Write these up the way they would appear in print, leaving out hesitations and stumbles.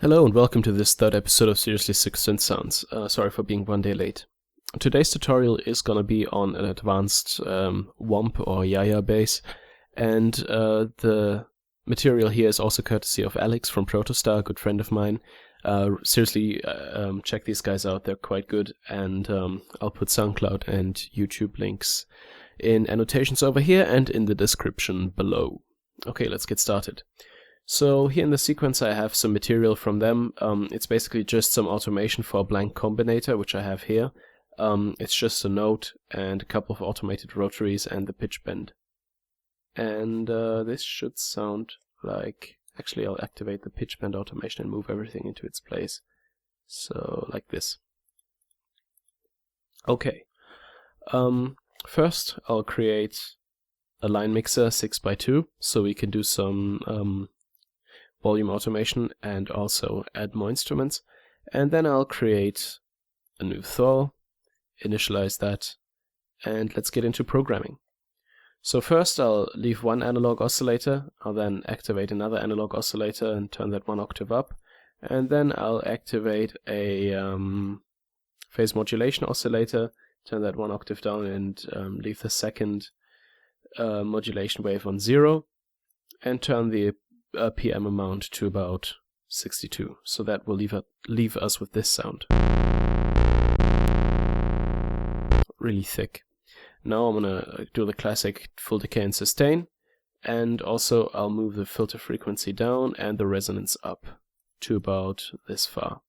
Hello and welcome to this third episode of Seriously Sick Synth Sounds. Sorry for being one day late. Today's tutorial is gonna be on an advanced Whomp or Yaya bass, and the material here is also courtesy of Alex from Protostar, a good friend of mine. Seriously, check these guys out, they're quite good, and I'll put SoundCloud and YouTube links in annotations over here and in the description below. Okay, let's get started. So here in the sequence I have some material from them. It's basically just some automation for a blank combinator, which I have here. It's just a note and a couple of automated rotaries and the pitch bend. And this should sound like... Actually, I'll activate the pitch bend automation and move everything into its place. So, like this. Okay. First, I'll create a line mixer 6x2, so we can do some volume automation and also add more instruments. And then I'll create a new thaw, initialize that, and let's get into programming. So first I'll leave one analog oscillator, I'll then activate another analog oscillator and turn that one octave up, and then I'll activate a phase modulation oscillator, turn that one octave down, and leave the second modulation wave on 0, and turn the PM amount to about 62. So that will leave us with this sound. Really thick. Now I'm gonna do the classic full decay and sustain, and also I'll move the filter frequency down and the resonance up to about this far.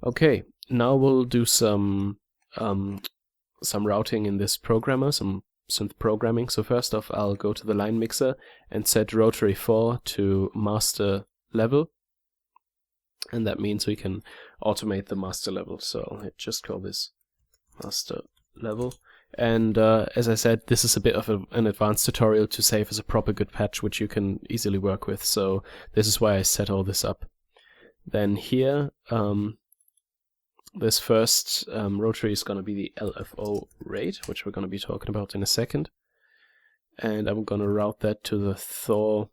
Okay, now we'll do some routing in this programmer, some synth programming. So first off, I'll go to the line mixer and set rotary 4 to master level, and that means we can automate the master level. So I'll just call this master level. And as I said, this is a bit of an advanced tutorial to save as a proper good patch, which you can easily work with. So this is why I set all this up. Then here, this first rotary is going to be the LFO rate, which we're going to be talking about in a second. And I'm going to route that to the thaw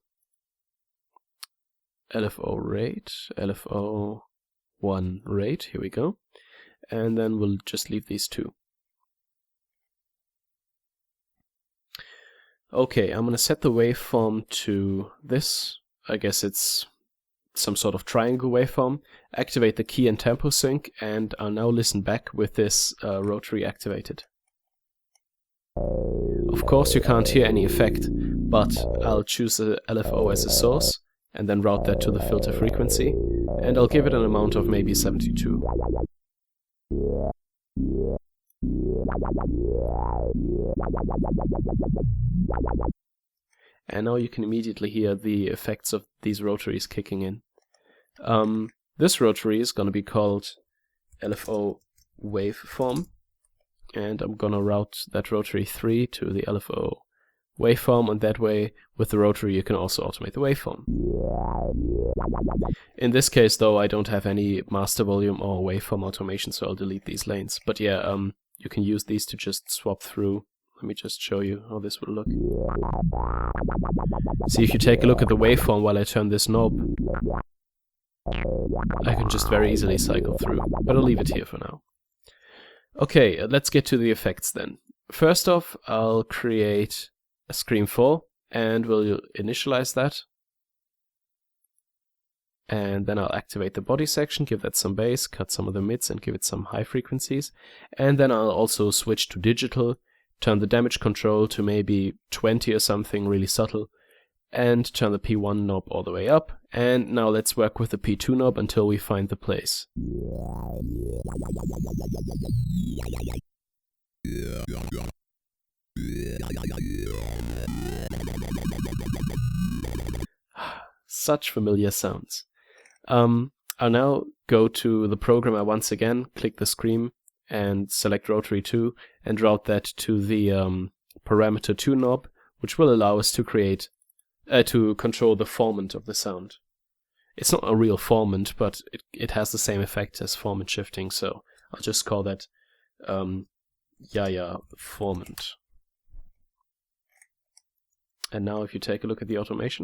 LFO rate, LFO1 rate, here we go. And then we'll just leave these two. Okay, I'm going to set the waveform to this. I guess it's some sort of triangle waveform, activate the key and tempo sync, and I'll now listen back with this rotary activated. Of course you can't hear any effect, but I'll choose the LFO as a source and then route that to the filter frequency, and I'll give it an amount of maybe 72. And now you can immediately hear the effects of these rotaries kicking in. This rotary is going to be called LFO waveform, and I'm going to route that rotary 3 to the LFO waveform, and that way with the rotary you can also automate the waveform. In this case though, I don't have any master volume or waveform automation, so I'll delete these lanes. But yeah, you can use these to just swap through. Let me just show you how this will look. See, if you take a look at the waveform while I turn this knob, I can just very easily cycle through, but I'll leave it here for now. Okay, let's get to the effects then. First off, I'll create a Scream 4, and we'll initialize that. And then I'll activate the body section, give that some bass, cut some of the mids and give it some high frequencies. And then I'll also switch to digital, turn the damage control to maybe 20 or something, really subtle, and turn the P1 knob all the way up. And now let's work with the P2 knob until we find the place. Such familiar sounds. I'll now go to the programmer once again, click the Scream and select rotary 2 and route that to the parameter 2 knob, which will allow us to create to control the formant of the sound. It's not a real formant, but it has the same effect as formant shifting, so I'll just call that Yaya formant. And now if you take a look at the automation.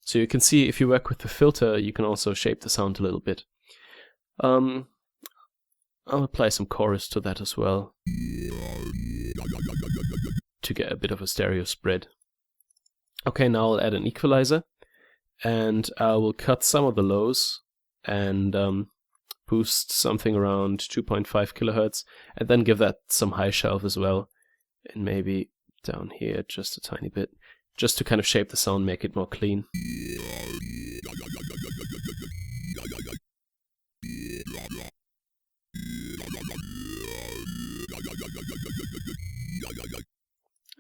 So you can see if you work with the filter, you can also shape the sound a little bit. I'll apply some chorus to that as well, to get a bit of a stereo spread. Okay, now I'll add an equalizer, and I will cut some of the lows and boost something around 2.5 kilohertz, and then give that some high shelf as well, and maybe down here just a tiny bit, just to kind of shape the sound, make it more clean.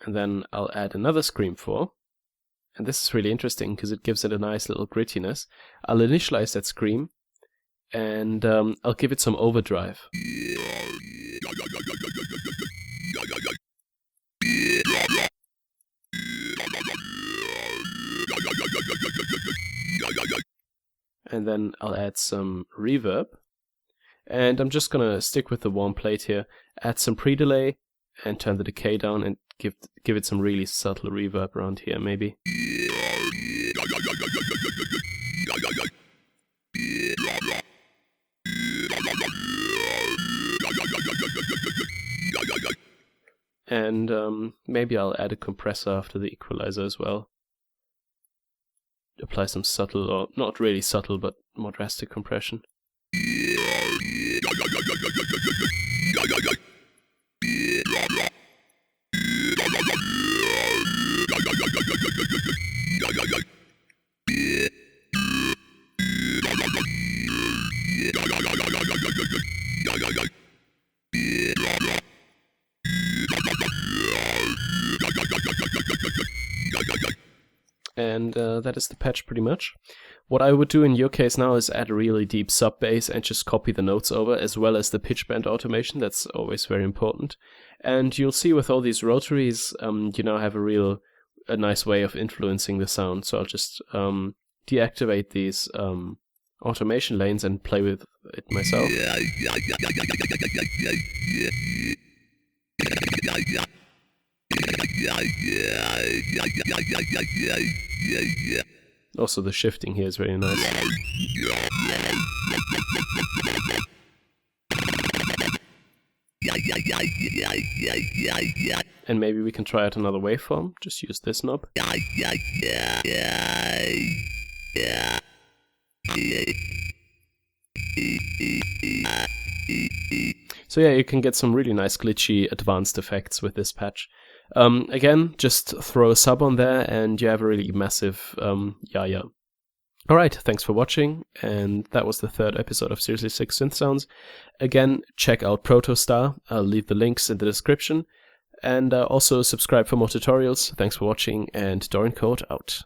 And then I'll add another Scream 4. And this is really interesting because it gives it a nice little grittiness. I'll initialize that scream, and I'll give it some overdrive. And then I'll add some reverb. And I'm just gonna stick with the warm plate here, add some pre-delay, and turn the decay down, and give it some really subtle reverb around here, maybe. And maybe I'll add a compressor after the equalizer as well. Apply some subtle, or not really subtle, but more drastic compression. And that is the patch pretty much. What I would do in your case now is add a really deep sub bass and just copy the notes over, as well as the pitch bend automation. That's always very important. And you'll see with all these rotaries, you now have a nice way of influencing the sound. So I'll just deactivate these automation lanes and play with it myself. Also, the shifting here is very nice. And maybe we can try out another waveform. Just use this knob. So yeah, you can get some really nice glitchy advanced effects with this patch. Again, just throw a sub on there and you have a really massive Yaya. Alright, thanks for watching, and that was the third episode of Seriously Sick Synth Sounds. Again, check out Protostar, I'll leave the links in the description, and also subscribe for more tutorials. Thanks for watching, and Dorian Code out.